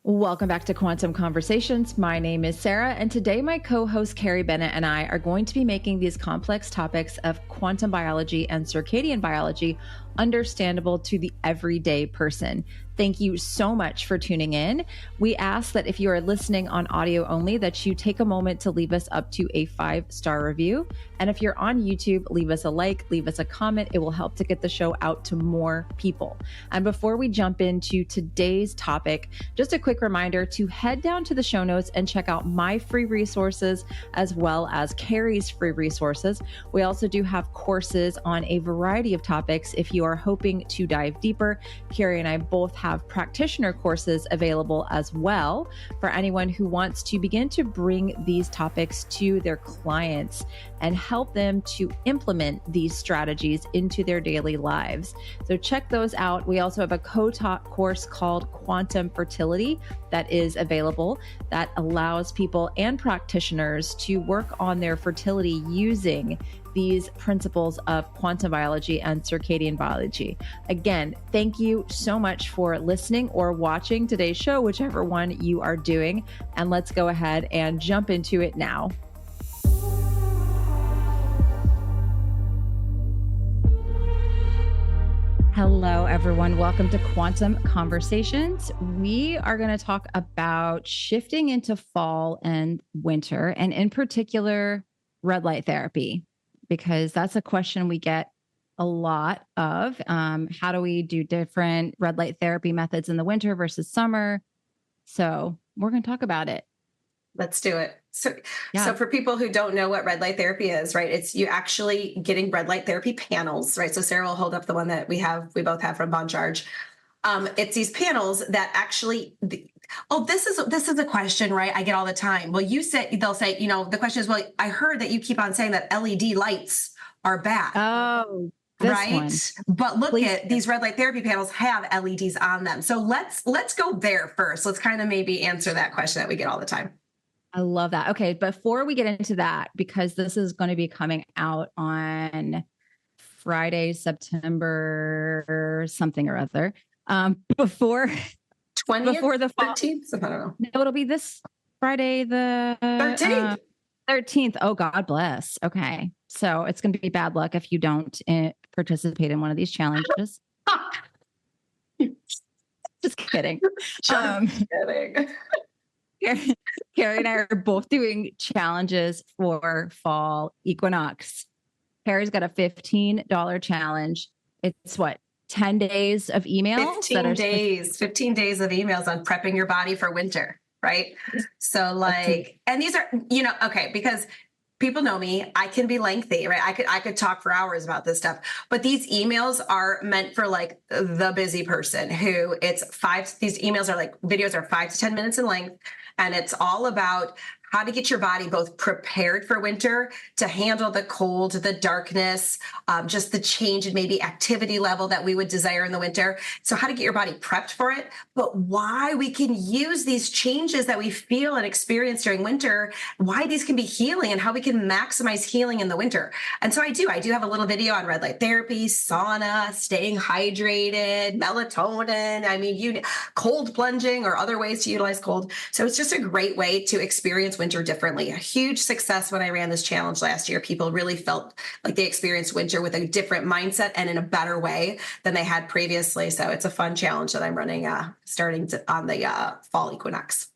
Welcome back to Quantum Conversations. My name is Sarah, and today my co-host Carrie Bennett and I are going to be making these complex topics of quantum biology and circadian biology understandable to the everyday person. Thank you so much for tuning in. We ask that if you are listening on audio only, that you take a moment to leave us up to a 5-star review. And if you're on YouTube, leave us a like, leave us a comment. It will help to get the show out to more people. And before we jump into today's topic, just a quick reminder to head down to the show notes and check out my free resources as well as Carrie's free resources. We also do have courses on a variety of topics. If you are hoping to dive deeper, Carrie and I both have practitioner courses available as well for anyone who wants to begin to bring these topics to their clients and help them to implement these strategies into their daily lives. So check those out. We also have a co-taught course called Quantum Fertility that is available that allows people and practitioners to work on their fertility using these principles of quantum biology and circadian biology. Again, thank you so much for listening or watching today's show, whichever one you are doing. And let's go ahead and jump into it now. Hello, everyone. Welcome to Quantum Conversations. We are going to talk about shifting into fall and winter, and in particular, red light therapy, because that's a question we get a lot of. How do we do different red light therapy methods in the winter versus summer? So we're going to talk about it. Let's do it. So for people who don't know what red light therapy is, right? It's you actually getting red light therapy panels, right? So Sarah will hold up the one that we both have from Bon Charge. It's these panels that actually, this is a question, right? I get all the time. Well, they'll say, the question is, well, I heard that you keep on saying that LED lights are bad. Oh, right. One. But look at these red light therapy panels have LEDs on them. So let's go there first. Let's kind of maybe answer that question that we get all the time. I love that. Okay. Before we get into that, because this is going to be coming out on Friday, September something or other, before 20th, before the fall. 13th? I don't know. No, it'll be this Friday, the 13th. 13th. Oh, God bless. Okay. So it's going to be bad luck if you don't participate in one of these challenges. Just kidding. Just kidding. Carrie and I are both doing challenges for fall equinox. Carrie's got a $15 challenge. It's 10 days of emails? 15 days of emails on prepping your body for winter, right? So and these are, okay, because people know me, I can be lengthy, right? I could talk for hours about this stuff, but these emails are meant for the busy person who these emails are videos are 5 to 10 minutes in length. And it's all about how to get your body both prepared for winter to handle the cold, the darkness, just the change in maybe activity level that we would desire in the winter. So how to get your body prepped for it, but why we can use these changes that we feel and experience during winter, why these can be healing and how we can maximize healing in the winter. And so I do have a little video on red light therapy, sauna, staying hydrated, melatonin, cold plunging or other ways to utilize cold. So it's just a great way to experience winter differently. A huge success when I ran this challenge last year. People really felt like they experienced winter with a different mindset and in a better way than they had previously. So it's a fun challenge that I'm running starting on the fall equinox.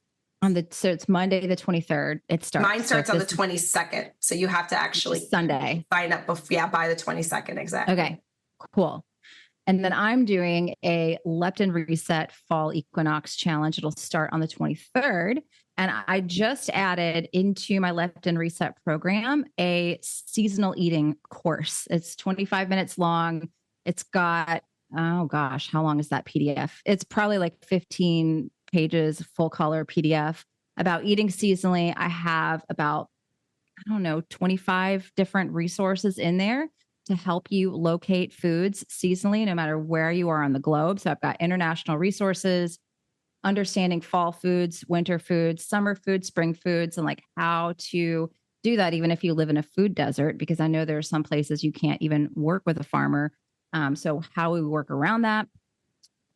So it's Monday the 23rd. It starts. Mine starts on the 22nd. So you have to actually Sunday sign up by the 22nd. Exactly. Okay, cool. And then I'm doing a leptin reset fall equinox challenge. It'll start on the 23rd. And I just added into my leptin reset program a seasonal eating course. It's 25 minutes long. It's got, oh gosh, how long is that PDF? It's probably 15 pages, full color PDF about eating seasonally. I have about, 25 different resources in there to help you locate foods seasonally, no matter where you are on the globe. So I've got international resources, understanding fall foods, winter foods, summer foods, spring foods, and how to do that, even if you live in a food desert, because I know there are some places you can't even work with a farmer. So how we work around that.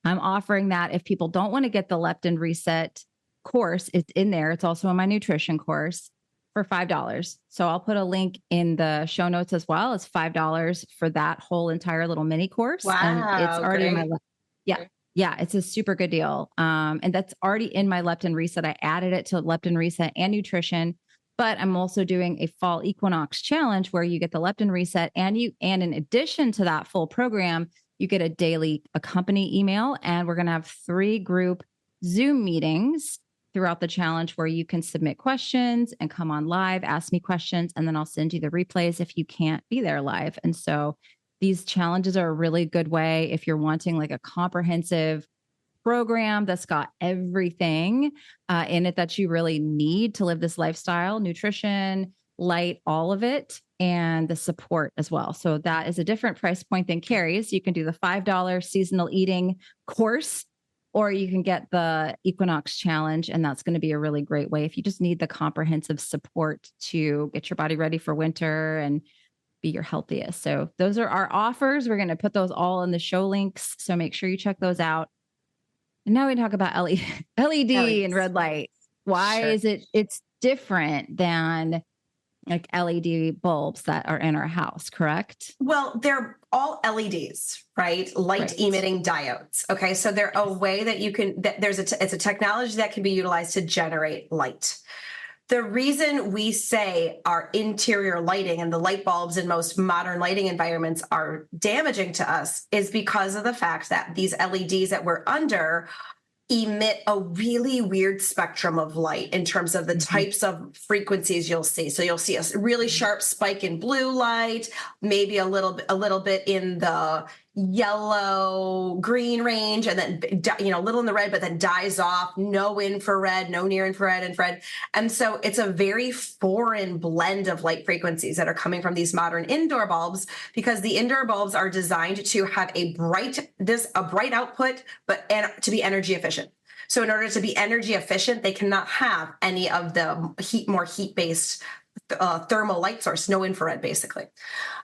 I'm offering that if people don't want to get the leptin reset course, it's in there. It's also in my nutrition course for $5. So I'll put a link in the show notes as well. It's $5 for that whole entire little mini course. And it's Wow, already in my, great. yeah. Yeah, it's a super good deal. And that's already in my leptin reset. I added it to leptin reset and nutrition, but I'm also doing a fall equinox challenge where you get the leptin reset and in addition to that full program, you get a daily accompany email, and we're going to have 3 group Zoom meetings throughout the challenge where you can submit questions and come on live, ask me questions, and then I'll send you the replays if you can't be there live. And so these challenges are a really good way if you're wanting like a comprehensive program that's got everything in it that you really need to live this lifestyle, nutrition, light, all of it, and the support as well. So that is a different price point than Carrie's. You can do the $5 seasonal eating course, or you can get the Equinox Challenge. And that's going to be a really great way if you just need the comprehensive support to get your body ready for winter and be your healthiest. So those are our offers. We're going to put those all in the show links. So make sure you check those out. And now we talk about LED and red light. Why is it's different than like LED bulbs that are in our house, correct? Well, they're all LEDs, right? Light emitting diodes. Okay. So they're a way that you can, it's a technology that can be utilized to generate light. The reason we say our interior lighting and the light bulbs in most modern lighting environments are damaging to us is because of the fact that these LEDs that we're under emit a really weird spectrum of light in terms of the types of frequencies you'll see. So you'll see a really sharp spike in blue light, maybe a little bit in the yellow green range, and then a little in the red, but then dies off. No infrared, no near infrared. And so it's a very foreign blend of light frequencies that are coming from these modern indoor bulbs, because the indoor bulbs are designed to have a bright output, but to be energy efficient. So in order to be energy efficient, they cannot have any of the more heat-based thermal light source, no infrared, basically.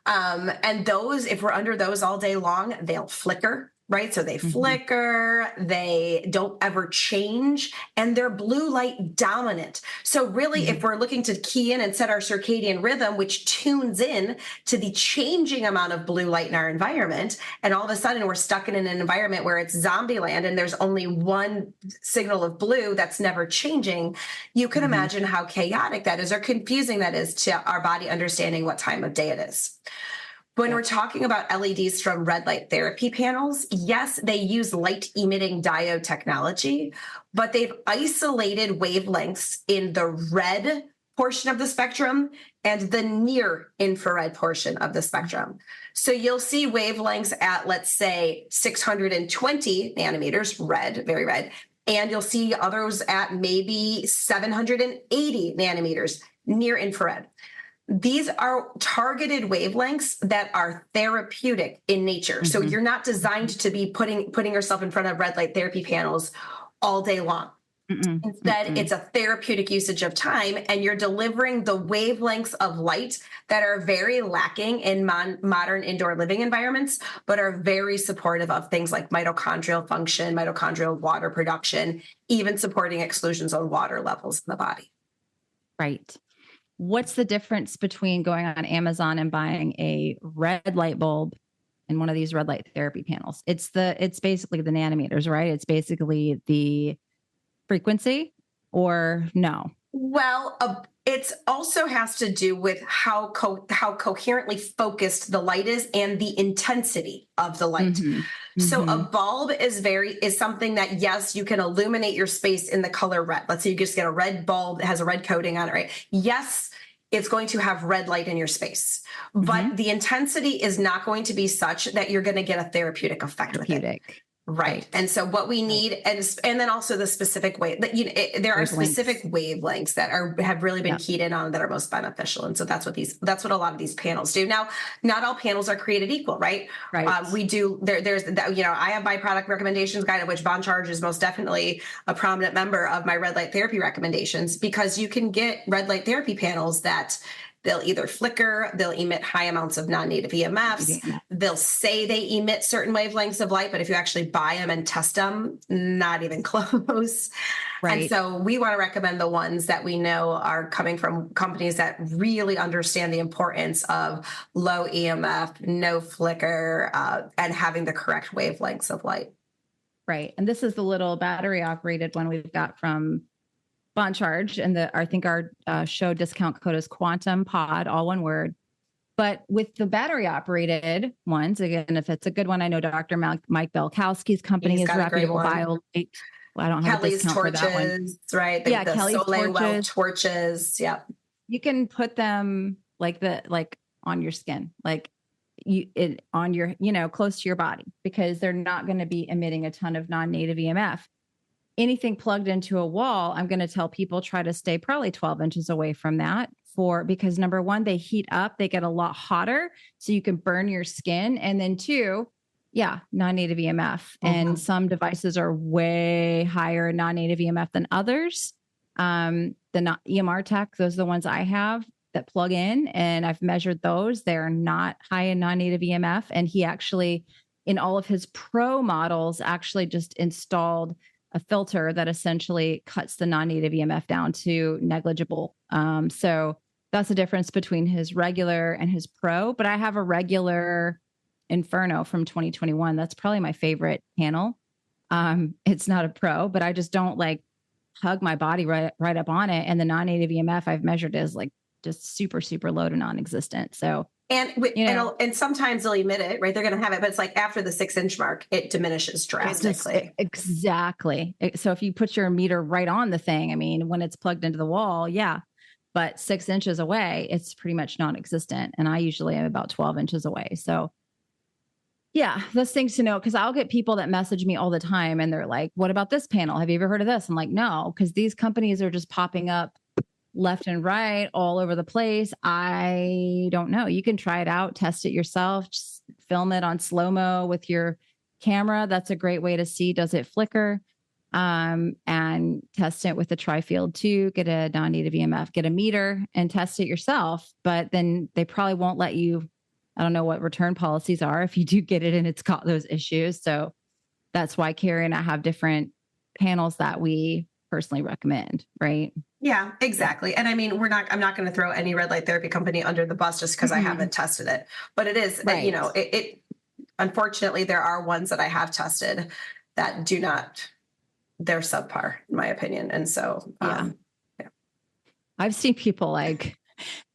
And those, if we're under those all day long, they'll flicker, right? So they flicker, they don't ever change, and they're blue light dominant. So really, if we're looking to key in and set our circadian rhythm, which tunes in to the changing amount of blue light in our environment, and all of a sudden we're stuck in an environment where it's zombie land and there's only one signal of blue that's never changing, you can imagine how chaotic that is, or confusing that is to our body understanding what time of day it is. When we're talking about LEDs from red light therapy panels, yes, they use light emitting diode technology, but they've isolated wavelengths in the red portion of the spectrum and the near infrared portion of the spectrum. So you'll see wavelengths at, let's say, 620 nanometers, red, very red, and you'll see others at maybe 780 nanometers, near infrared. These are targeted wavelengths that are therapeutic in nature. So you're not designed to be putting yourself in front of red light therapy panels all day long. Instead, it's a therapeutic usage of time, and you're delivering the wavelengths of light that are very lacking in modern indoor living environments, but are very supportive of things like mitochondrial function, mitochondrial water production, even supporting exclusions on water levels in the body. Right. What's the difference between going on Amazon and buying a red light bulb and one of these red light therapy panels? It's basically the nanometers, right? It's basically the frequency, or no? Well, it also has to do with how coherently focused the light is and the intensity of the light. So a bulb is something that, yes, you can illuminate your space in the color red. Let's say you just get a red bulb that has a red coating on it, right? Yes, it's going to have red light in your space, but the intensity is not going to be such that you're going to get a therapeutic effect with it. Right. And so what we need, and then also the specific way that, there are specific wavelengths that have really been keyed in on that are most beneficial. And so that's what a lot of these panels do. Now, not all panels are created equal, right? We do, there's, I have my product recommendations guide, of which Bond Charge is most definitely a prominent member of my red light therapy recommendations, because you can get red light therapy panels that they'll either flicker, they'll emit high amounts of non-native EMFs. They'll say they emit certain wavelengths of light, but if you actually buy them and test them, not even close. Right. And so we want to recommend the ones that we know are coming from companies that really understand the importance of low EMF, no flicker, and having the correct wavelengths of light. Right. And this is the little battery operated one we've got from Bond Charge. And I think our show discount code is Quantum Pod, all one word. But with the battery operated ones, again, if it's a good one, I know Dr. Mike Belkowski's company is reputable BioLight. Well, I don't have Kelly's a discount torches, for that one. Right? Yeah, Kelly's Soleil torches. Yeah. You can put them like on your skin, on your, close to your body, because they're not going to be emitting a ton of non-native EMF. Anything plugged into a wall, I'm going to tell people try to stay probably 12 inches away from that because number one, they heat up, they get a lot hotter, so you can burn your skin. And then two, non-native EMF. And some devices are way higher non-native EMF than others. The EMR Tech, those are the ones I have that plug in, and I've measured those. They're not high in non-native EMF. And he actually, in all of his pro models, actually just installed a filter that essentially cuts the non-native EMF down to negligible. So that's the difference between his regular and his pro. But I have a regular Inferno from 2021. That's probably my favorite panel. It's not a pro, but I just don't hug my body right up on it. And the non-native EMF I've measured is just super, super low to non-existent. So, and sometimes they'll emit it, right? They're going to have it, but it's after the 6-inch mark, it diminishes drastically. Exactly. So if you put your meter right on the thing, I mean, when it's plugged into the wall, but 6 inches away, it's pretty much non-existent. And I usually am about 12 inches away. So those things to know, because I'll get people that message me all the time and they're like, what about this panel? Have you ever heard of this? I'm like, no, because these companies are just popping up left and right all over the place. I don't know. You can try it out, test it yourself, just film it on slow-mo with your camera. That's a great way to see, does it flicker? And test it with the tri-field too, get a non-native EMF, get a meter and test it yourself. But then they probably won't let you, I don't know what return policies are if you do get it and it's got those issues. So that's why Carrie and I have different panels that we personally recommend, right? Yeah, exactly. And I mean, I'm not going to throw any red light therapy company under the bus just because I haven't tested it, but it is, right. Unfortunately, there are ones that I have tested that do not, they're subpar in my opinion. And so, I've seen people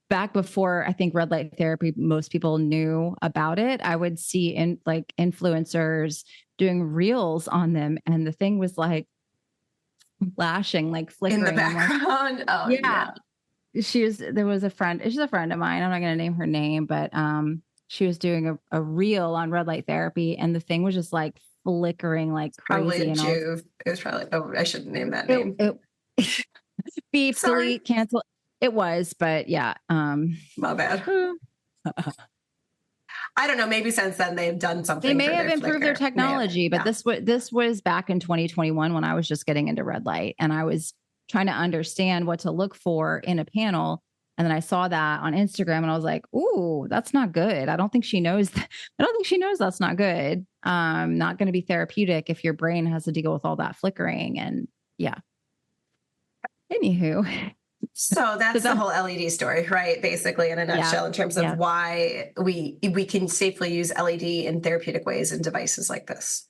back before, I think red light therapy, most people knew about it. I would see influencers doing reels on them. And the thing was flashing, flickering in the background. There was a friend, she's a friend of mine. I'm not going to name her name, but she was doing a reel on red light therapy. And the thing was just flickering crazy. Probably Juve. It was probably, I shouldn't name that name. Beep, delete, cancel. It was, but my bad. I don't know. Maybe since then they've done something. They may have improved their technology, but this was back in 2021 when I was just getting into red light and I was trying to understand what to look for in a panel. And then I saw that on Instagram and I was like, ooh, that's not good. I don't think she knows that's not good. Not going to be therapeutic if your brain has to deal with all that flickering. And anywho. So that's the whole LED story, right? Basically, in a nutshell, in terms of why we can safely use LED in therapeutic ways in devices like this.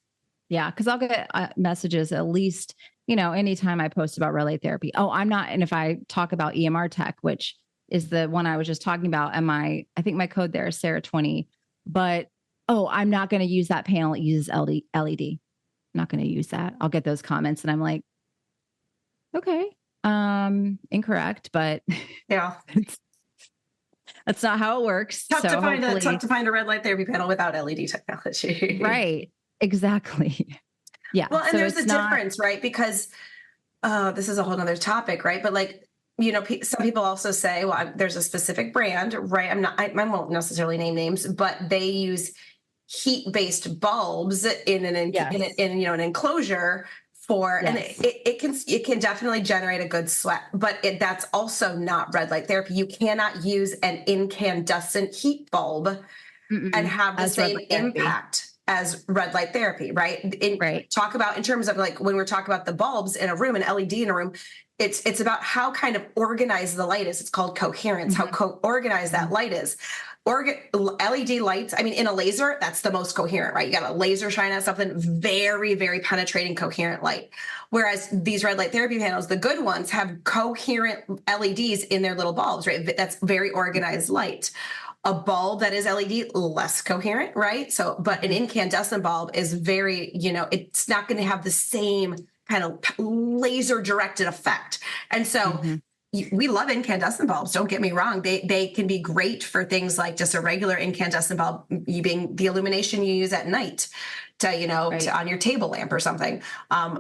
Yeah, because I'll get messages at least, anytime I post about red light therapy. Oh, I'm not. And if I talk about EMR Tech, which is the one I was just talking about, and I think my code there is Sarah 20. But I'm not going to use that panel. It uses LED. I'm not going to use that. I'll get those comments, and I'm like, okay. Incorrect, but that's not how it works. Tough to find a red light therapy panel without LED technology. Right. Exactly. Yeah. Well, and so there's a difference, right? Because this is a whole nother topic, right? But some people also say, well, there's a specific brand, right? I won't necessarily name names, but they use heat-based bulbs in an enclosure and it can definitely generate a good sweat, but that's also not red light therapy. You cannot use an incandescent heat bulb and have the same impact as red light therapy, right? Talk about in terms of like when we're talking about the bulbs in a room, an LED in a room, it's about how kind of organized the light is. It's called coherence, how organized that light is. LED lights, I mean, in a laser, that's the most coherent, right? You got a laser shine at something, very, very penetrating, coherent light. Whereas these red light therapy panels, the good ones, have coherent LEDs in their little bulbs, right? That's very organized light. A bulb that is LED, less coherent, right? So, but an incandescent bulb is very, it's not going to have the same kind of laser directed effect. And so we love incandescent bulbs. Don't get me wrong. They can be great for things like just a regular incandescent bulb, you being the illumination you use at night to, to on your table lamp or something.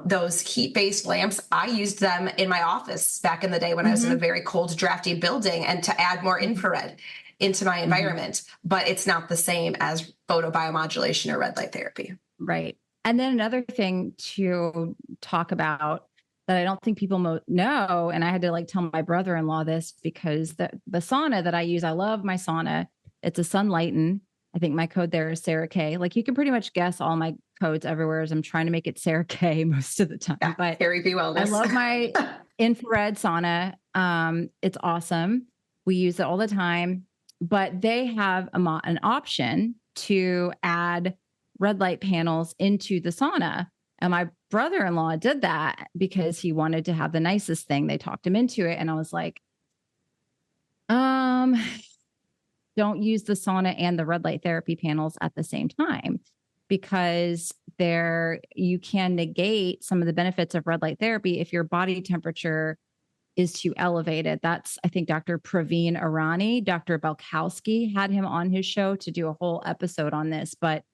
Those heat-based lamps, I used them in my office back in the day when I was in a very cold, drafty building, and to add more infrared into my environment, but it's not the same as photobiomodulation or red light therapy. Right. And then another thing to talk about that I don't think people know, and I had to like tell my brother-in-law this because the sauna that I use, I love my sauna. It's a Sunlighten. I think my code there is Sarah K. Like you can pretty much guess all my codes everywhere as I'm trying to make it Sarah K most of the time. Yeah, but Carrie B. Wellness. I love my infrared sauna. It's awesome. We use it all the time. But they have an option to add red light panels into the sauna. And my brother-in-law did that because he wanted to have the nicest thing. They talked him into it. And I was like, don't use the sauna and the red light therapy panels at the same time, because you can negate some of the benefits of red light therapy if your body temperature is too elevated. That's, I think, Dr. Praveen Irani, Dr. Belkowski had him on his show to do a whole episode on this, but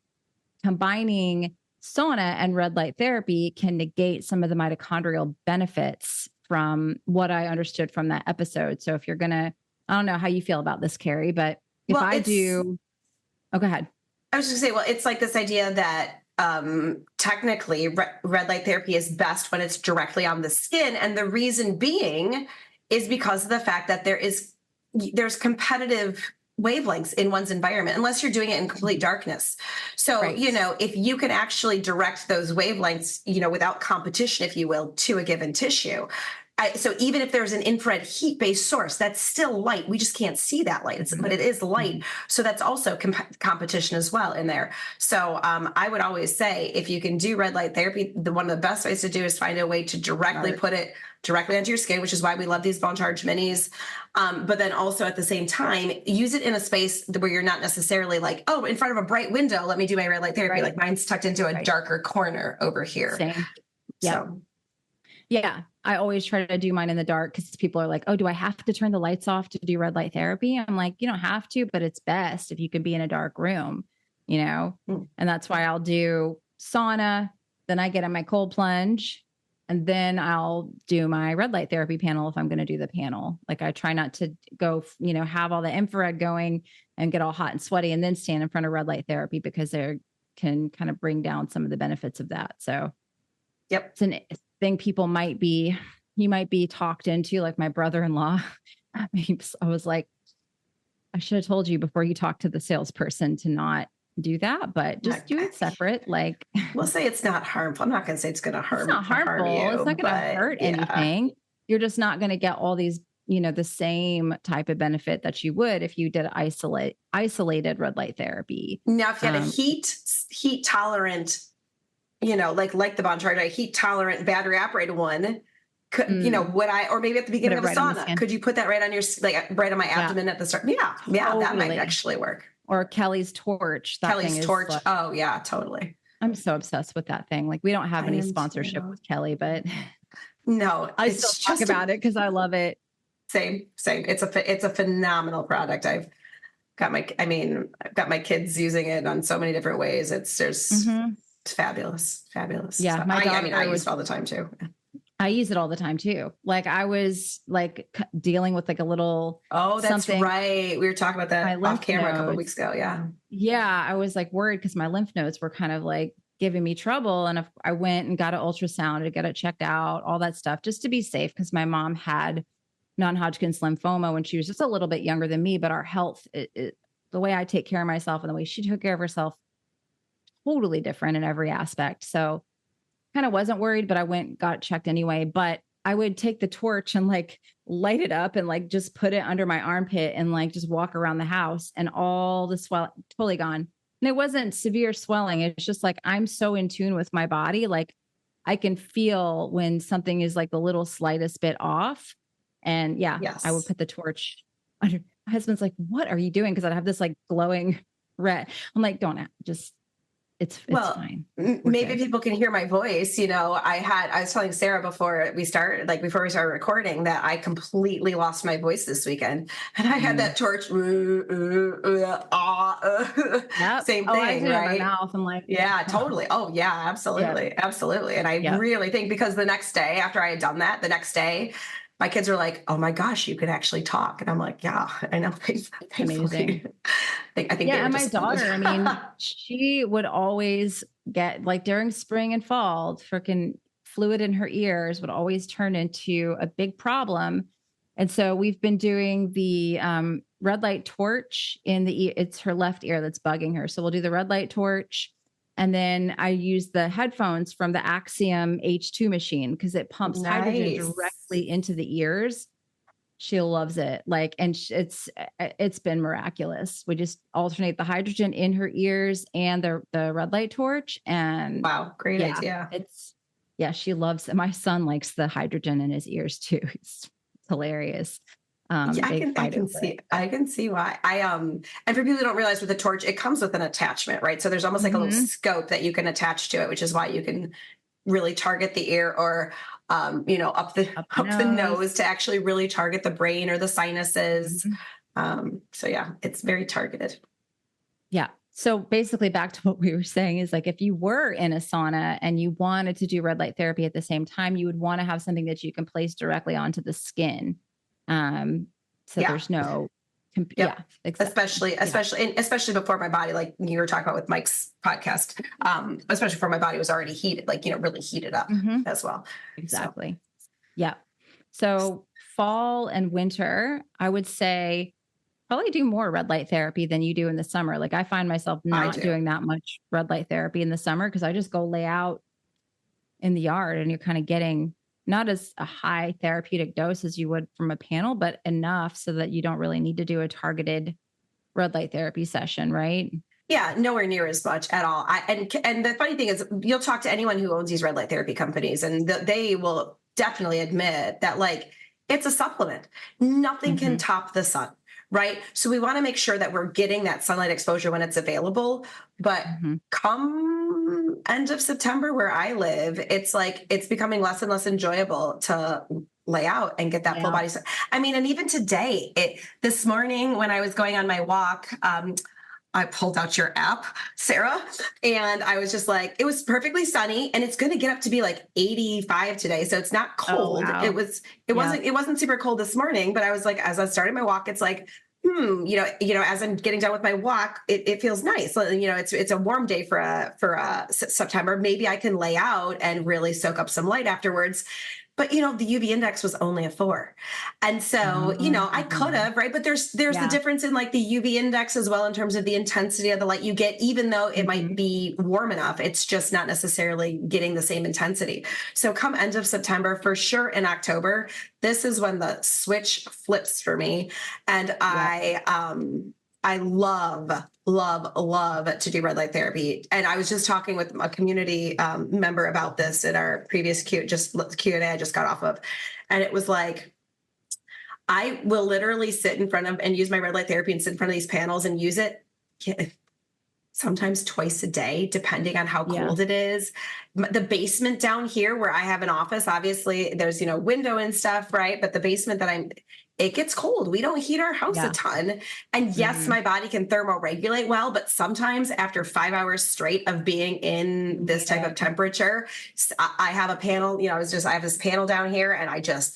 combining sauna and red light therapy can negate some of the mitochondrial benefits from what I understood from that episode. So if you're going to, I don't know how you feel about this, Carrie, but if go ahead. I was just gonna say, well, it's like this idea that technically red light therapy is best when it's directly on the skin. And the reason being is because of the fact that there's competitive wavelengths in one's environment, unless you're doing it in complete darkness. So, if you can actually direct those wavelengths, without competition, if you will, to a given tissue. So even if there's an infrared heat-based source, that's still light. We just can't see that light, but it is light. So that's also competition as well in there. So I would always say, if you can do red light therapy, one of the best ways to do is find a way to directly put it directly onto your skin, which is why we love these Bone Charge minis. But then also at the same time, use it in a space where you're not necessarily like, oh, in front of a bright window, let me do my red light therapy. Like mine's tucked into a darker corner over here. Same. Yeah. So. Yeah. I always try to do mine in the dark because people are like, oh, do I have to turn the lights off to do red light therapy? I'm like, you don't have to, but it's best if you can be in a dark room, and that's why I'll do sauna. Then I get in my cold plunge, and then I'll do my red light therapy panel if I'm going to do the panel. Like I try not to go, have all the infrared going and get all hot and sweaty and then stand in front of red light therapy, because they can kind of bring down some of the benefits of that. So it's an thing you might be talked into, like my brother-in-law. I was like, I should have told you before you talk to the salesperson to not do that, but just do it separate. Like we'll say it's not harmful. I'm not going to say it's going to harm. It's not harmful. It's not going to hurt anything. You're just not going to get all these, the same type of benefit that you would if you did isolated red light therapy. Now, if you had a heat tolerant, like the Bone Charge, a heat tolerant battery operated one, would I, or maybe at the beginning of a sauna, could you put that right on your, like right on my abdomen at the start? Yeah. Totally. That might actually work. Or Kelly's Torch. Kelly's Torch. Oh yeah, totally. I'm so obsessed with that thing. Like we don't have any sponsorship with Kelly, but no, I still talk about it because I love it. Same. It's a phenomenal product. I've got my kids using it on so many different ways. It's fabulous. Yeah. So, I use it all the time too. I use it all the time too. Like I was like dealing with like a little. Oh, that's right. We were talking about that off camera a couple of weeks ago. Yeah. Yeah. I was like worried because my lymph nodes were kind of like giving me trouble. And if I went and got an ultrasound to get it checked out, all that stuff, just to be safe. Cause my mom had non-Hodgkin's lymphoma when she was just a little bit younger than me, but our health, the way I take care of myself and the way she took care of herself, totally different in every aspect. So kind of wasn't worried, but I went and got checked anyway. But I would take the torch and like light it up and like just put it under my armpit and like just walk around the house, and all the swelling totally gone. And it wasn't severe swelling. It's just like, I'm so in tune with my body. Like I can feel when something is like the little slightest bit off. And yeah, Yes. I would put the torch under. My husband's like, what are you doing? Cause I'd have this like glowing red. I'm like, don't just, it's fine. Maybe people can hear my voice. You know, I was telling Sarah before we started recording, that I completely lost my voice this weekend, and I had that torch. Same thing, right? My mouth. I'm like, yeah, totally. Oh yeah, absolutely. Yeah. Absolutely. And I really think, because the next day after I had done that, the next day, my kids are like, oh my gosh, you could actually talk. And I'm like, yeah, I know. Amazing. I think and my daughter, I mean, she would always get, like, during spring and fall, freaking fluid in her ears would always turn into a big problem. And so we've been doing the red light torch in it's her left ear that's bugging her. So we'll do the red light torch. And then I use the headphones from the Axiom H2 machine, because it pumps hydrogen directly into the ears. She loves it. Like, and it's been miraculous. We just alternate the hydrogen in her ears and the red light torch. And wow, great idea. She loves it. My son likes the hydrogen in his ears too. It's hilarious. I can see why. And for people who don't realize, with the torch, it comes with an attachment, right? So there's almost like a little scope that you can attach to it, which is why you can really target the ear, or up the nose to actually really target the brain or the sinuses. So yeah, it's very targeted. Yeah. So basically, back to what we were saying is, like, if you were in a sauna and you wanted to do red light therapy at the same time, you would want to have something that you can place directly onto the skin. There's no, exactly. especially before my body, like you were talking about with Mike's podcast, especially before my body was already heated, like, really heated up as well. Exactly. So. Yeah. So fall and winter, I would say probably do more red light therapy than you do in the summer. Like, I find myself not doing that much red light therapy in the summer, because I just go lay out in the yard, and you're kind of getting not as a high therapeutic dose as you would from a panel, but enough so that you don't really need to do a targeted red light therapy session, right? Yeah, nowhere near as much at all. And the funny thing is, you'll talk to anyone who owns these red light therapy companies, and they will definitely admit that, like, it's a supplement. Nothing can top the sun, right? So we want to make sure that we're getting that sunlight exposure when it's available. But come end of September, where I live, it's like, it's becoming less and less enjoyable to lay out and get that full body. I mean, and even today, this morning when I was going on my walk, I pulled out your app, Sarah, and I was just like, it was perfectly sunny, and it's going to get up to be like 85 today. So it's not cold. Oh, wow. It wasn't super cold this morning, but I was like, as I started my walk, it's like, as I'm getting done with my walk, it feels nice. It's a warm day for September. Maybe I can lay out and really soak up some light afterwards. But, the UV index was only a 4. And so, I could have, right. But there's the difference in, like, the UV index as well, in terms of the intensity of the light you get, even though it might be warm enough, it's just not necessarily getting the same intensity. So come end of September, for sure, in October, this is when the switch flips for me. And I love to do red light therapy. And I was just talking with a community member about this in our previous Q&A I just got off of. And it was like, I will literally sit in front of and use my red light therapy and sit in front of these panels and use it sometimes twice a day, depending on how cold it is. the basement down here where I have an office, obviously there's, window and stuff, right? But the basement it gets cold. We don't heat our house a ton. And yes, my body can thermoregulate well, but sometimes after 5 hours straight of being in this type of temperature, I have a panel, I have this panel down here and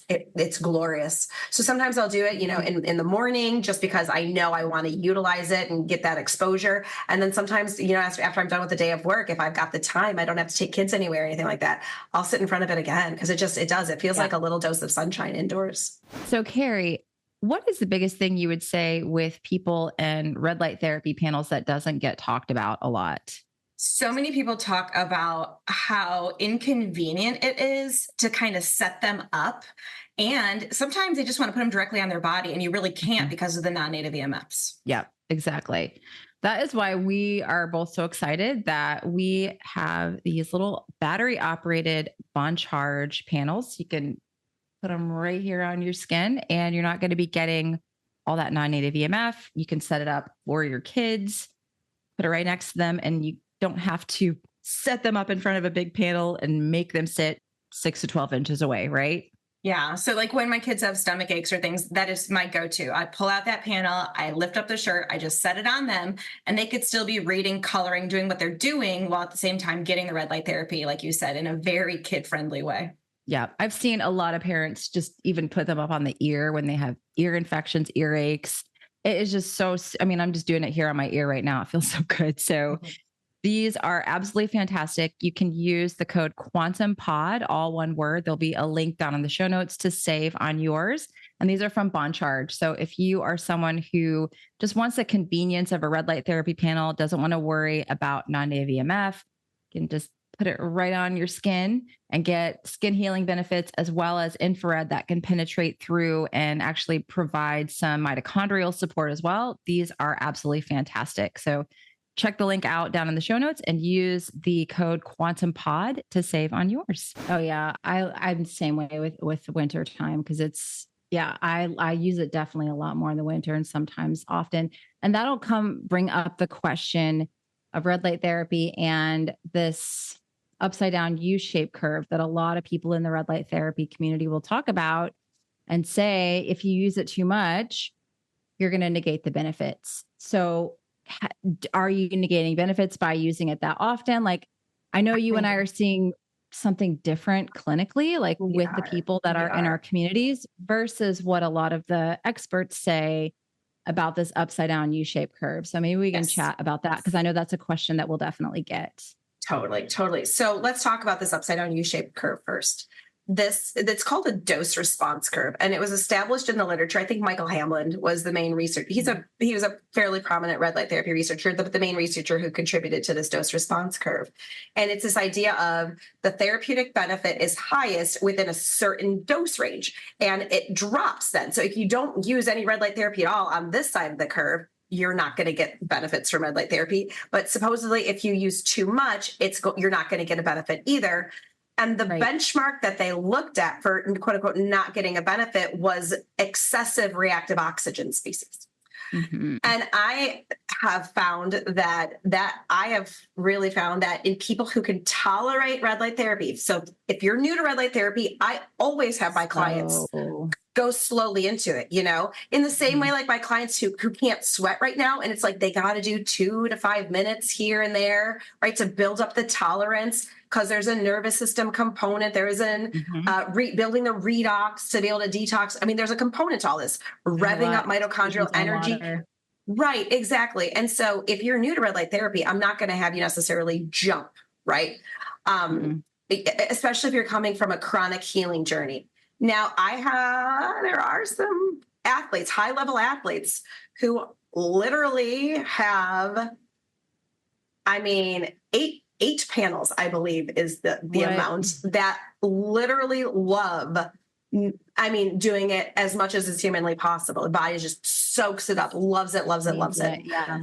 it's glorious. So sometimes I'll do it, in the morning, just because I know I want to utilize it and get that exposure. And then sometimes, after I'm done with the day of work, if I've got the time, I don't have to take kids anywhere or anything like that, I'll sit in front of it again, because it feels like a little dose of sunshine indoors. So Carrie, what is the biggest thing you would say with people and red light therapy panels that doesn't get talked about a lot? So many people talk about how inconvenient it is to kind of set them up. And sometimes they just want to put them directly on their body, and you really can't because of the non-native EMFs. Yeah, exactly. That is why we are both so excited that we have these little battery operated bond charge panels. You can put them right here on your skin, and you're not going to be getting all that non-native EMF. You can set it up for your kids, put it right next to them, and you don't have to set them up in front of a big panel and make them sit 6 to 12 inches away, right? Yeah. So like when my kids have stomach aches or things, that is my go-to. I pull out that panel, I lift up the shirt, I just set it on them, and they could still be reading, coloring, doing what they're doing, while at the same time getting the red light therapy, like you said, in a very kid-friendly way. Yeah. I've seen a lot of parents just even put them up on the ear when they have ear infections, earaches. It is just I'm just doing it here on my ear right now. It feels so good. So these are absolutely fantastic. You can use the code QuantumPod, all one word. There'll be a link down in the show notes to save on yours. And these are from Bond Charge. So if you are someone who just wants the convenience of a red light therapy panel, doesn't want to worry about non-native EMF, you can just put it right on your skin and get skin healing benefits, as well as infrared that can penetrate through and actually provide some mitochondrial support as well. These are absolutely fantastic. So check the link out down in the show notes and use the code QuantumPod to save on yours. Oh yeah. I'm the same way with winter time, because I use it definitely a lot more in the winter and sometimes often. And that'll bring up the question of red light therapy and this upside down U-shaped curve that a lot of people in the red light therapy community will talk about and say, if you use it too much, you're going to negate the benefits. So are you negating benefits by using it that often? Like, I know you and I are seeing something different clinically, like with the people that are in our communities versus what a lot of the experts say about this upside down U-shaped curve. So maybe we can chat about that, because I know that's a question that we'll definitely get. Totally. So let's talk about this upside down U-shaped curve first. It's called a dose response curve, and it was established in the literature. I think Michael Hamlin was the main researcher. He was a fairly prominent red light therapy researcher, the main researcher who contributed to this dose response curve. And it's this idea of the therapeutic benefit is highest within a certain dose range, and it drops then. So if you don't use any red light therapy at all on this side of the curve, you're not going to get benefits from red light therapy. But supposedly, if you use too much, you're not going to get a benefit either. And the benchmark that they looked at for quote unquote not getting a benefit was excessive reactive oxygen species. Mm-hmm. And I have found that in people who can tolerate red light therapy. So if you're new to red light therapy, I always have my clients go slowly into it, in the same way, like my clients who can't sweat right now. And it's like, they got to do 2 to 5 minutes here and there, right, to build up the tolerance, because there's a nervous system component. There is building the redox to be able to detox. I mean, there's a component to all this, revving up mitochondrial energy. Right, exactly. And so if you're new to red light therapy, I'm not going to have you necessarily jump, right? Especially if you're coming from a chronic healing journey. Now, there are some athletes, high-level athletes, who literally have, eight panels, I believe, is the amount, that literally love, doing it as much as is humanly possible. The body just soaks it up, loves it. Yeah.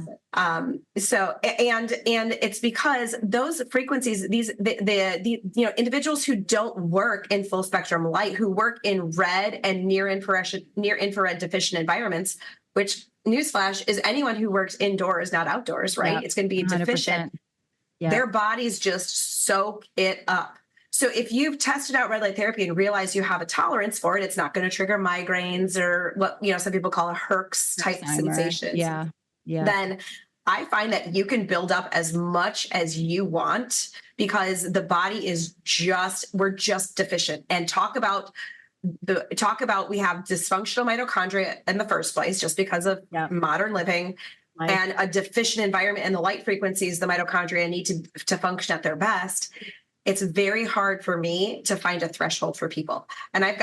So, and it's because those frequencies, the individuals who don't work in full spectrum light, who work in red and near infrared deficient environments, which, newsflash, is anyone who works indoors, not outdoors, right? Yep. It's going to be 100%. deficient. their bodies just soak it up. So if you've tested out red light therapy and realize you have a tolerance for it, it's not going to trigger migraines or what, some people call a Herx type sensations. Yeah. Then I find that you can build up as much as you want because the body is we're just deficient. And talk about we have dysfunctional mitochondria in the first place, just because of modern living and a deficient environment and the light frequencies the mitochondria need to function at their best. It's very hard for me to find a threshold for people. And I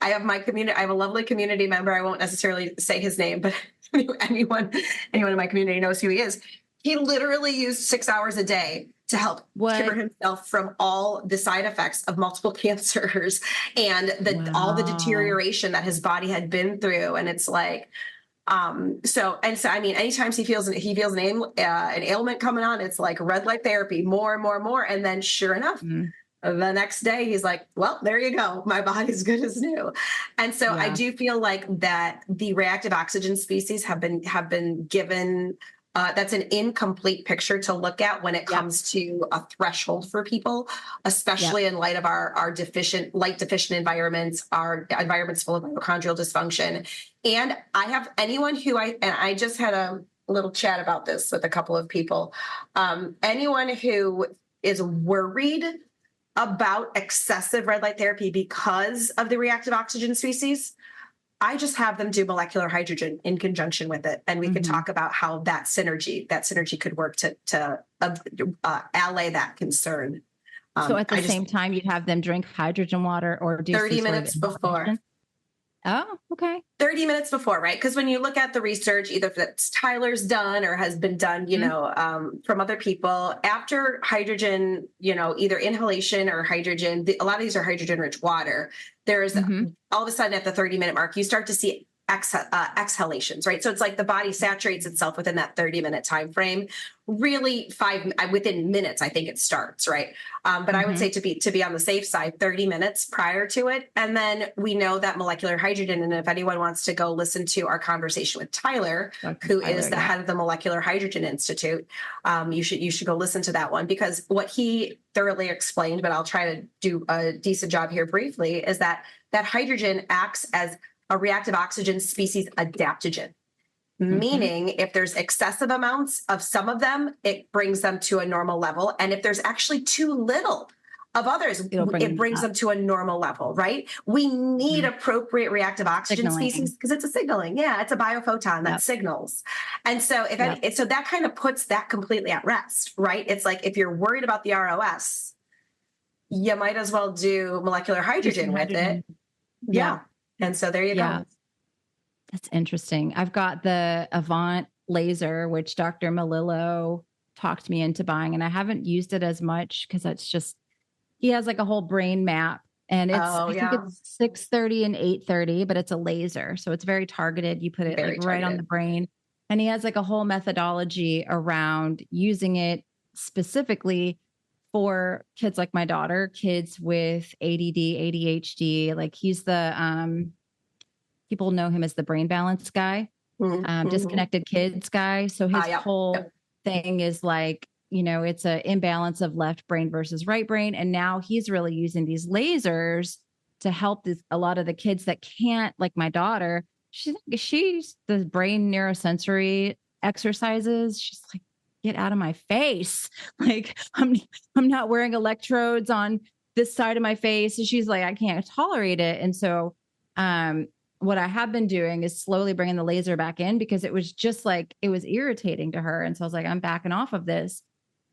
have my community. I have a lovely community member. I won't necessarily say his name, but anyone in my community knows who he is. He literally used 6 hours a day to help cure himself from all the side effects of multiple cancers and all the deterioration that his body had been through. And it's like, so I mean, anytime he feels an ailment coming on, it's like red light therapy, more and more and more. And then sure enough, the next day he's like, well, there you go. My body's good as new. And so I do feel like that the reactive oxygen species have been given, that's an incomplete picture to look at when it comes to a threshold for people, especially in light of our light deficient environments, our environments full of mitochondrial dysfunction. And I have anyone who I just had a little chat about this with a couple of people. Anyone who is worried about excessive red light therapy because of the reactive oxygen species, I just have them do molecular hydrogen in conjunction with it. And we could talk about how that synergy could work to allay that concern. So at the same time, you'd have them drink hydrogen water or do 30 minutes before. Oh, okay. 30 minutes before, right? Because when you look at the research, either that's Tyler's done or has been done, from other people, after hydrogen, either inhalation or hydrogen, a lot of these are hydrogen-rich water. There's all of a sudden at the 30-minute mark, you start to see exhalations, right? So it's like the body saturates itself within that 30-minute time frame. Really, within minutes, I think it starts, right? But I would say to be on the safe side, 30 minutes prior to it, and then we know that molecular hydrogen. And if anyone wants to go listen to our conversation with Tyler, who is the head of the Molecular Hydrogen Institute, you should go listen to that one, because what he thoroughly explained, but I'll try to do a decent job here briefly, is that hydrogen acts as a reactive oxygen species adaptogen. Meaning if there's excessive amounts of some of them, it brings them to a normal level. And if there's actually too little of others, it brings them to a normal level, right? We need appropriate reactive oxygen species because it's a signaling. Yeah, it's a biophoton that signals. And so so that kind of puts that completely at rest, right? It's like, if you're worried about the ROS, you might as well do molecular hydrogen with it. Yeah. And so there you go. That's interesting. I've got the Avant laser, which Dr. Melillo talked me into buying, and I haven't used it as much because he has like a whole brain map, and I think it's 6:30 and 8:30, but it's a laser. So it's very targeted. You put it right on the brain, and he has like a whole methodology around using it specifically for kids like my daughter, kids with ADD, ADHD. Like he's the, people know him as the brain balance guy, disconnected kids guy. So his whole thing is like, it's an imbalance of left brain versus right brain. And now he's really using these lasers to help a lot of the kids that can't, like my daughter, she's the brain neurosensory exercises. She's like, get out of my face. Like I'm not wearing electrodes on this side of my face. And she's like, I can't tolerate it. And so, what I have been doing is slowly bringing the laser back in, because it was just like, it was irritating to her. And so I was like, I'm backing off of this.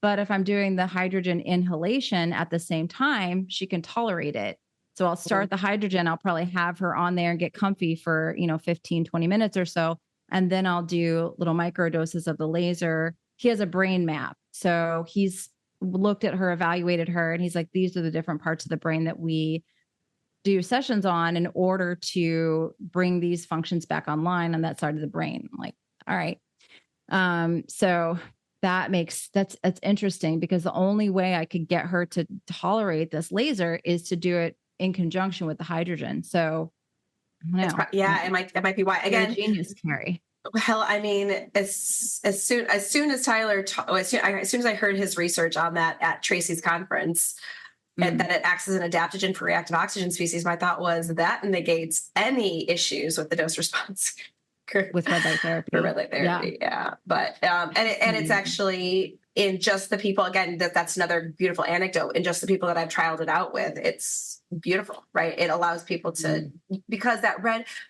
But if I'm doing the hydrogen inhalation at the same time, she can tolerate it. So I'll start the hydrogen. I'll probably have her on there and get comfy for, 15, 20 minutes or so. And then I'll do little micro doses of the laser. He has a brain map. So he's looked at her, evaluated her, and he's like, these are the different parts of the brain that we do sessions on in order to bring these functions back online on that side of the brain. I'm like, all right. So that's interesting, because the only way I could get her to tolerate this laser is to do it in conjunction with the hydrogen. So it might be why, again, genius, Carrie. Hell, I mean, as soon as Tyler, as soon as I heard his research on that at Tracy's conference, and that it acts as an adaptogen for reactive oxygen species, my thought was that negates any issues with the dose response with red light therapy. For red light therapy, yeah. But and it's actually in just the people, again, that's another beautiful anecdote. In just the people that I've trialed it out with, it's beautiful, right? It allows people to, because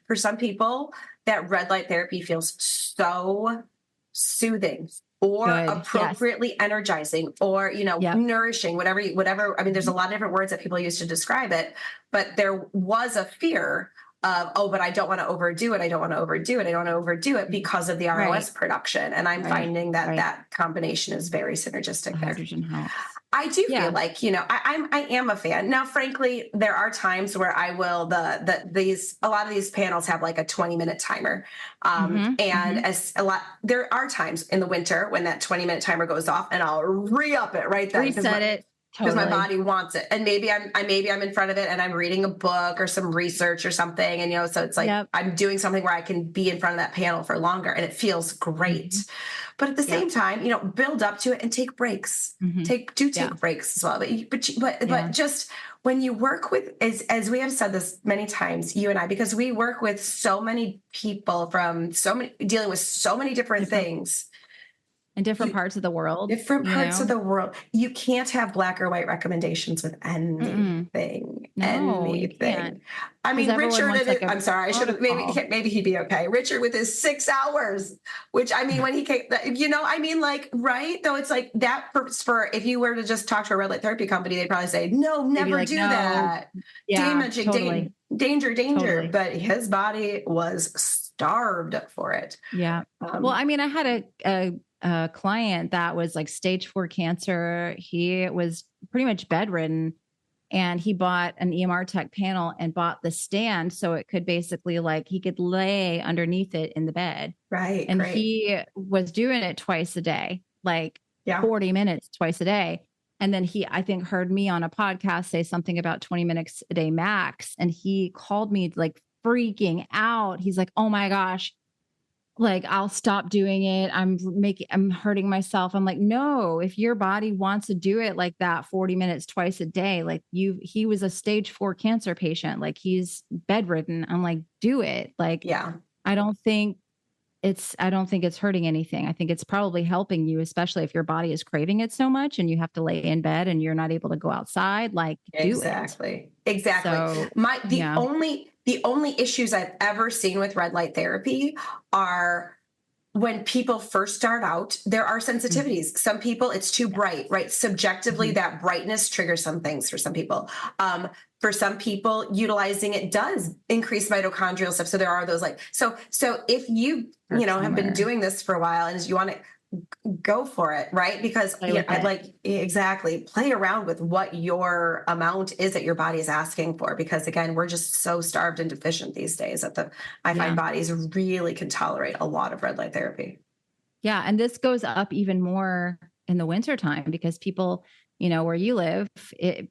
for some people, that red light therapy feels so soothing or appropriately energizing or, nourishing, whatever. I mean, there's a lot of different words that people use to describe it, but there was a fear of, but I don't want to overdo it. I don't want to overdo it. I don't want to overdo it because of the ROS production. And I'm finding that that combination is very synergistic. Hydrogen helps. I do feel like, I am a fan. Now, frankly, there are times where I will, a lot of these panels have like a 20-minute timer. There are times in the winter when that 20-minute timer goes off and I'll re-up it right then. Reset it. Because my body wants it. And maybe I'm in front of it and I'm reading a book or some research or something. And, so it's like, I'm doing something where I can be in front of that panel for longer and it feels great. But at the same time, build up to it and take breaks. Take breaks as well. But just when you work with, as we have said this many times, you and I, because we work with so many people dealing with so many different things. In different parts of the world. Of the world. You can't have black or white recommendations with anything. Anything. I mean, Richard, I'm sorry, I should have, maybe he'd be okay. Richard with his 6 hours, which I mean, when he came, right? Though it's like that for, if you were to just talk to a red light therapy company, they'd probably say, no, never do that. Damaging, danger. Totally. But his body was starved for it. Yeah. Well, I mean, I had a client that was like stage 4 cancer. He was pretty much bedridden and he bought an EMR tech panel and bought the stand. So it could basically he could lay underneath it in the bed. Right. And he was doing it twice a day, 40 minutes twice a day. And then he, I think, heard me on a podcast say something about 20 minutes a day max. And he called me freaking out. He's like, oh my gosh, I'll stop doing it. I'm hurting myself. I'm like, no, if your body wants to do it like that 40 minutes twice a day, he was a stage 4 cancer patient, he's bedridden. I'm like, do it. I don't think it's hurting anything. I think it's probably helping you, especially if your body is craving it so much and you have to lay in bed and you're not able to go outside. Do it. Exactly. So, the only issues I've ever seen with red light therapy are when people first start out, there are sensitivities. Some people, it's too bright, right? Subjectively, that brightness triggers some things for some people. For some people, utilizing it does increase mitochondrial stuff. So there are those so if you have been doing this for a while and you want to go for it, right? Because exactly play around with what your amount is that your body is asking for. Because again, we're just so starved and deficient these days that I find bodies really can tolerate a lot of red light therapy. Yeah. And this goes up even more in the wintertime because people, where you live,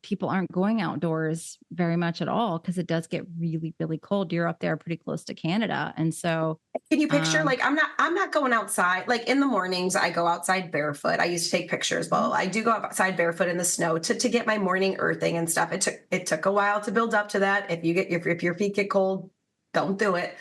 people aren't going outdoors very much at all because it does get really, really cold. You're up there pretty close to Canada. And so can you picture, I'm not going outside. In the mornings, I go outside barefoot. I used to take pictures. Well, I do go outside barefoot in the snow to get my morning earthing and stuff. It took a while to build up to that. If your feet get cold, don't do it.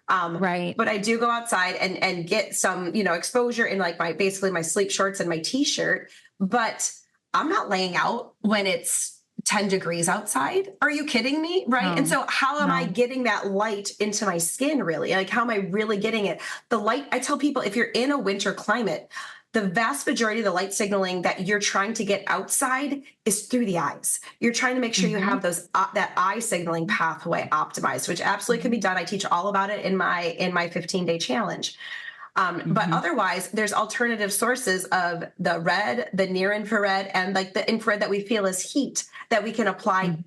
Right. But I do go outside and get some, exposure in my sleep shorts and my t-shirt, but I'm not laying out when it's 10 degrees outside. Are you kidding me? Right. No, and so how am I getting that light into my skin really? How am I really getting it? The light, I tell people, if you're in a winter climate, the vast majority of the light signaling that you're trying to get outside is through the eyes. You're trying to make sure you have those that eye signaling pathway optimized, which absolutely can be done. I teach all about it in my 15-day challenge. But otherwise, there's alternative sources of the red, the near infrared, and the infrared that we feel as heat that we can apply,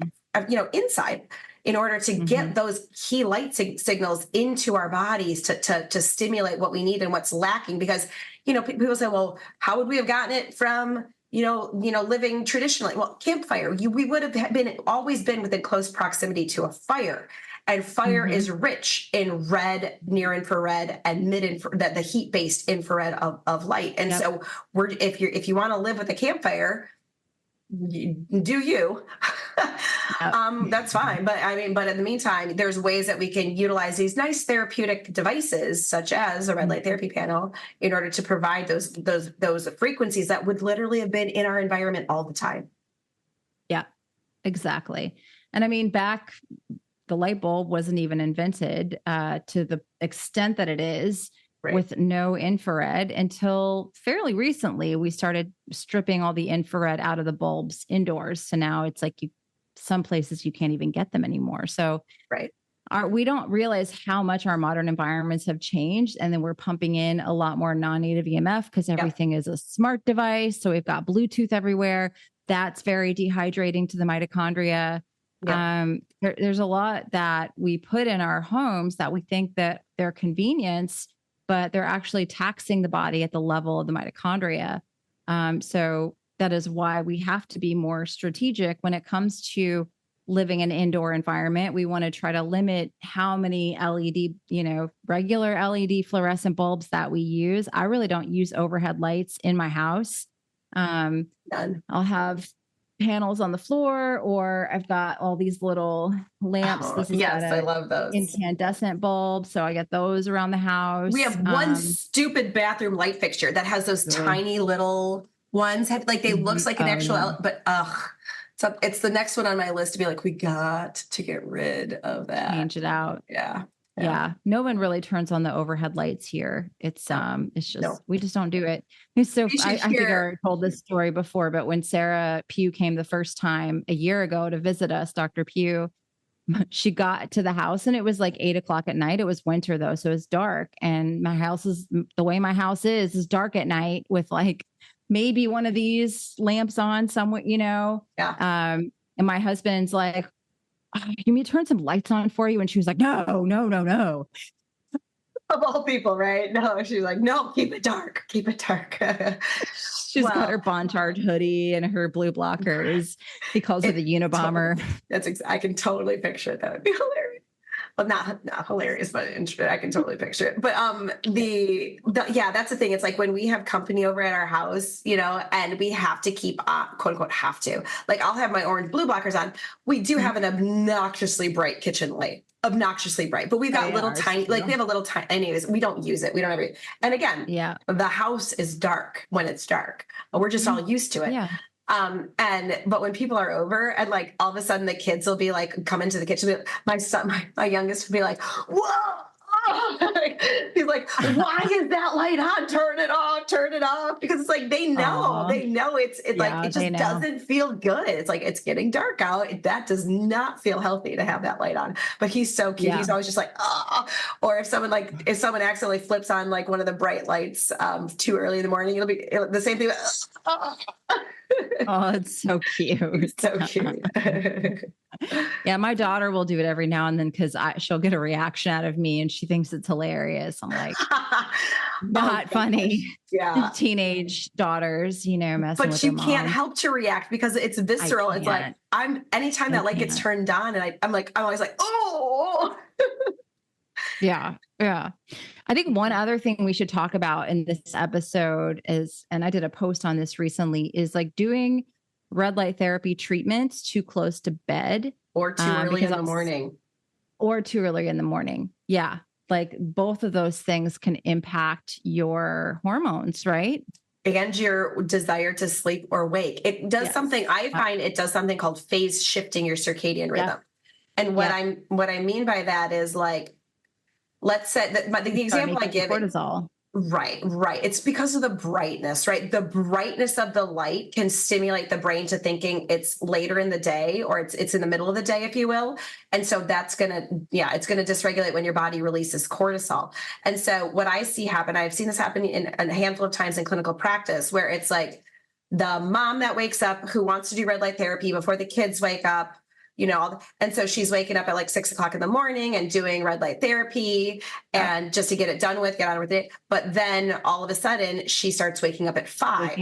inside in order to get those key light signals into our bodies to stimulate what we need and what's lacking. Because, people say, well, how would we have gotten it from, living traditionally? Well, campfire, we would have always been within close proximity to a fire. And fire is rich in red, near infrared, and mid infrared, the heat based infrared of light. And so if you want to live with a campfire, do you that's fine. But in the meantime, there's ways that we can utilize these nice therapeutic devices, such as a red light therapy panel, in order to provide those frequencies that would literally have been in our environment all the time. Yeah, exactly. And I mean, the light bulb wasn't even invented to the extent that it is with no infrared until fairly recently. We started stripping all the infrared out of the bulbs indoors. So now it's like some places you can't even get them anymore. So we don't realize how much our modern environments have changed. And then we're pumping in a lot more non-native EMF because everything is a smart device. So we've got Bluetooth everywhere. That's very dehydrating to the mitochondria. There's a lot that we put in our homes that we think that they're convenience, but they're actually taxing the body at the level of the mitochondria. So that is why we have to be more strategic when it comes to living in an indoor environment. We want to try to limit how many LED, regular LED fluorescent bulbs that we use. I really don't use overhead lights in my house. None. I'll have panels on the floor, or I've got all these little lamps. I love those incandescent bulbs. So I get those around the house. We have one stupid bathroom light fixture that has those tiny little ones. Like they looks like an actual, but so it's the next one on my list to be like, we got to get rid of that. Change it out. Yeah. No one really turns on the overhead lights here. It's just, we just don't do it. So I think I told this story before, but when Sarah Pugh came the first time a year ago to visit us, Dr. Pugh, she got to the house and it was like 8:00 at night. It was winter though. So it's dark, and the way my house is dark at night with like maybe one of these lamps on somewhere, and my husband's like, "You mean turn some lights on for you?" And she was like, no. Of all people, right? No, she's like, no, keep it dark. She's got her Boncharge hoodie and her blue blockers. He calls her the Unabomber. I can totally picture it. That would be hilarious. Well, not hilarious, but I can totally picture it. But that's the thing. It's like when we have company over at our house, and we have to keep quote unquote have to. Like I'll have my orange blue blockers on. We do have an obnoxiously bright kitchen light. Obnoxiously bright, but we've got tiny, we have a little tiny, anyways, we don't use it. We don't ever, and again, the house is dark when it's dark. We're just all used to it. Yeah. But when people are over and like all of a sudden the kids will be like, come into the kitchen. My son, my youngest will be like, whoa. He's like, why is that light on? Turn it off. Because it's like, they know it just doesn't feel good. It's like, it's getting dark out. That does not feel healthy to have that light on, but he's so cute. He's always just like, oh, or if someone accidentally flips on like one of the bright lights, too early in the morning, it'll be the same thing. Oh, it's so cute. So cute. Yeah, my daughter will do it every now and then because she'll get a reaction out of me and she thinks it's hilarious. I'm like, not funny. Yeah. Teenage daughters, messing with But you can't mom. help to react because it's visceral. It's like anytime that light gets turned on and I'm always like, oh. Yeah. I think one other thing we should talk about in this episode is, and I did a post on this recently, is like doing red light therapy treatments too close to bed. Or too early in the morning. Or too early in the morning. Yeah. Like both of those things can impact your hormones, right? And your desire to sleep or wake. It does something, I find it does something called phase shifting your circadian rhythm. And what I mean by that is like, let's say that the example I give cortisol. Right. It's because of the brightness, right? The brightness of the light can stimulate the brain to thinking it's later in the day or it's in the middle of the day, if you will. And so that's going to dysregulate when your body releases cortisol. And so what I see happen, I've seen this happen in a handful of times in clinical practice where it's like the mom that wakes up who wants to do red light therapy before the kids wake up, and so she's waking up at like 6:00 in the morning and doing red light therapy and just to get it done with, get on with it. But then all of a sudden she starts waking up at 5.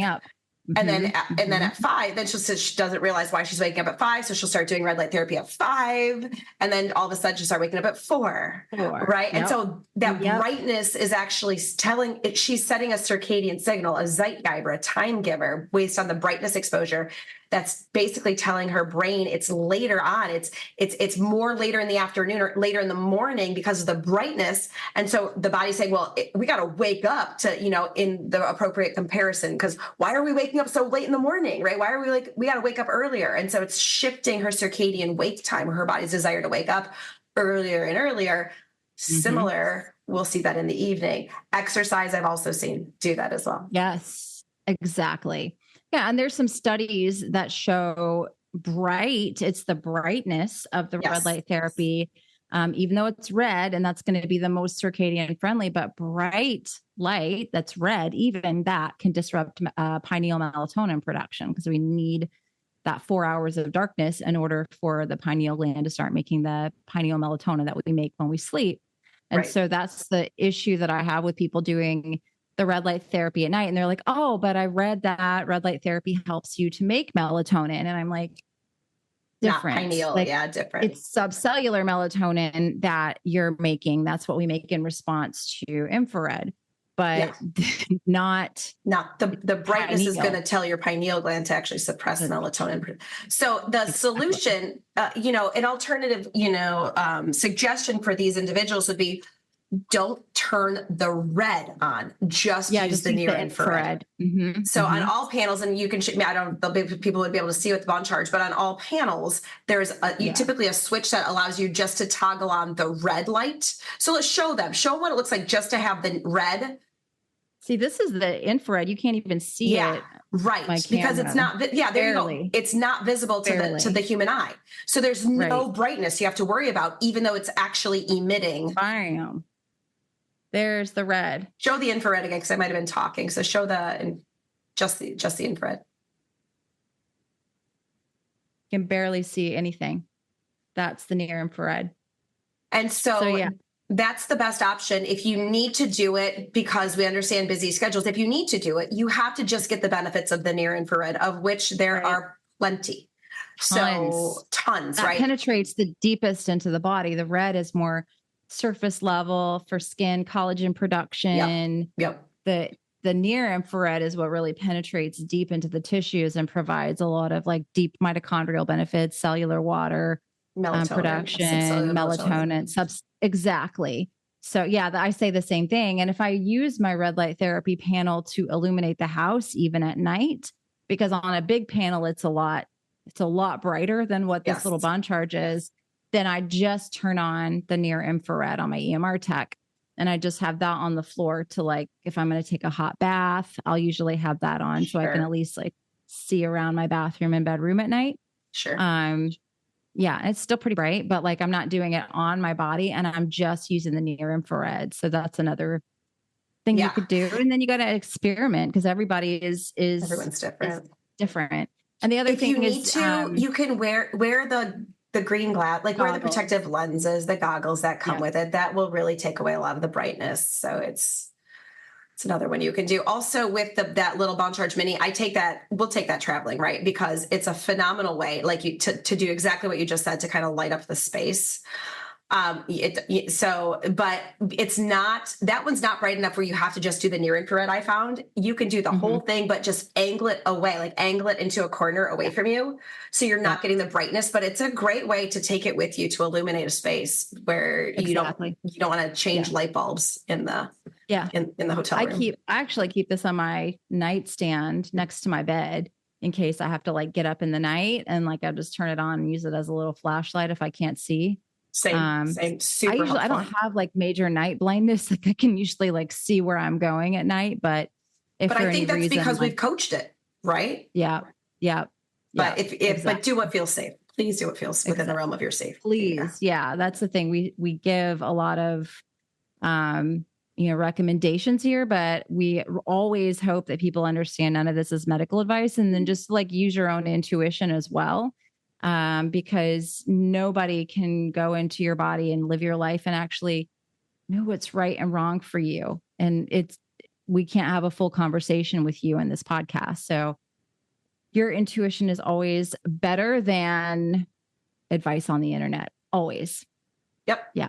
And then, Mm-hmm. and then at 5, then she doesn't realize why she's waking up at 5. So she'll start doing red light therapy at 5. And then all of a sudden she'll start waking up at 4. Right. Yep. And so that brightness is actually telling it, she's setting a circadian signal, a zeitgeber, a time giver based on the brightness exposure. That's basically telling her brain it's later on. It's more later in the afternoon or later in the morning because of the brightness. And so the body's saying, well, we got to wake up to, in the appropriate comparison, because why are we waking up so late in the morning, right? Why are we got to wake up earlier? And so it's shifting her circadian wake time, her body's desire to wake up earlier and earlier. Similar, we'll see that in the evening. Exercise, I've also seen do that as well. Yes, exactly. Yeah. And there's some studies that show it's the brightness of the red light therapy, even though it's red, and that's going to be the most circadian friendly, but bright light that's red, even that can disrupt pineal melatonin production, because we need that 4 hours of darkness in order for the pineal gland to start making the pineal melatonin that we make when we sleep. And so that's the issue that I have with people doing the red light therapy at night. And they're like, oh, but I read that red light therapy helps you to make melatonin. And I'm like, different. Not pineal, different. It's subcellular melatonin that you're making. That's what we make in response to infrared, but not the brightness pineal. Is going to tell your pineal gland to actually suppress melatonin. So the solution, an alternative, suggestion for these individuals would be, don't turn the red on, just use the near infrared. So on all panels, and you can, people would be able to see with the bond charge, but on all panels, there's typically a switch that allows you just to toggle on the red light. So let's show what it looks like just to have the red. See, this is the infrared. You can't even see it. Right. Because it's not, there Barely. You go. It's not visible to the human eye. So there's no brightness you have to worry about, even though it's actually emitting. Bam. There's the red. Show the infrared again, because I might have been talking. So show just the infrared. You can barely see anything. That's the near infrared. And so that's the best option. If you need to do it, because we understand busy schedules, if you need to do it, you have to just get the benefits of the near infrared, of which there are plenty. Tons, that penetrates the deepest into the body. The red is more surface level for skin, collagen production. The near infrared is what really penetrates deep into the tissues and provides a lot of like deep mitochondrial benefits, cellular water production, melatonin. Exactly. So I say the same thing. And if I use my red light therapy panel to illuminate the house, even at night, because on a big panel, it's a lot brighter than what this little bond charge is, then I just turn on the near infrared on my EMR tech, and I just have that on the floor to, like, if I'm going to take a hot bath, I'll usually have that on so I can at least like see around my bathroom and bedroom at night. It's still pretty bright, but like I'm not doing it on my body, and I'm just using the near infrared. So that's another thing you could do. And then you got to experiment, because everybody everyone's different. And the other thing is, you can wear the green glass, like wear the protective lenses, the goggles that come with it. That will really take away a lot of the brightness. So it's another one you can do. Also with that little bond charge mini, we'll take that traveling, right? Because it's a phenomenal way, like to do exactly what you just said, to kind of light up the space. But it's not, that one's not bright enough where you have to just do the near infrared. I found you can do the whole thing, but just angle it away, like angle it into a corner away from you. So you're not getting the brightness, but it's a great way to take it with you to illuminate a space where you don't want to change light bulbs in the hotel room. I actually keep this on my nightstand next to my bed in case I have to like get up in the night, and like I'll just turn it on and use it as a little flashlight if I can't see. Same. Super helpful. I don't have like major night blindness. Like I can usually like see where I'm going at night, but I think that's because we've coached it, right? Yeah. But but do what feels safe. Please do what feels within the realm of your safety. Please. Yeah. That's the thing. We give a lot of, recommendations here, but we always hope that people understand none of this is medical advice, and then just like use your own intuition as well. Because nobody can go into your body and live your life and actually know what's right and wrong for you. And we can't have a full conversation with you in this podcast. So your intuition is always better than advice on the internet. Always. Yep. Yeah.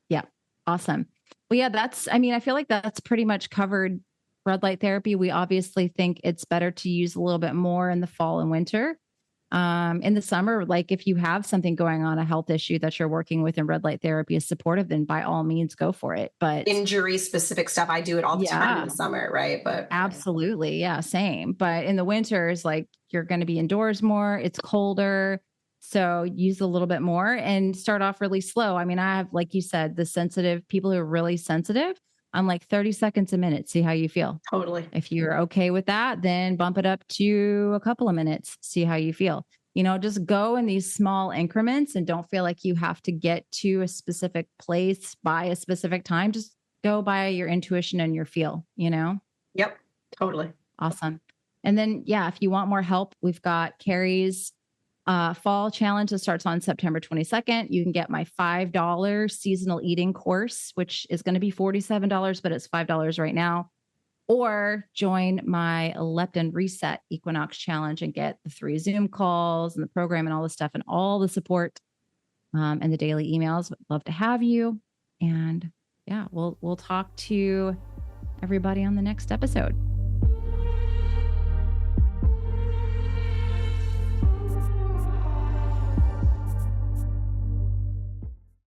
Yeah. Awesome. Well, yeah, I feel like that's pretty much covered red light therapy. We obviously think it's better to use a little bit more in the fall and winter. In the summer, like if you have something going on, a health issue that you're working with and red light therapy is supportive, then by all means go for it. But injury specific stuff, I do it all the time in the summer, right? But absolutely. Yeah, same. But in the winters, like you're going to be indoors more, it's colder. So use a little bit more and start off really slow. I mean, I have, like you said, the sensitive people who are really sensitive. I'm like 30 seconds a minute. See how you feel. Totally. If you're okay with that, then bump it up to a couple of minutes. See how you feel. Just go in these small increments and don't feel like you have to get to a specific place by a specific time. Just go by your intuition and your feel, Yep. Totally. Awesome. And then, yeah, if you want more help, we've got Carrie's fall challenge that starts on September 22nd. You can get my $5 seasonal eating course, which is going to be $47, but it's $5 right now. Or join my leptin reset equinox challenge and get the 3 Zoom calls and the program and all the stuff and all the support and the daily emails. Would love to have you. And yeah, we'll talk to everybody on the next episode.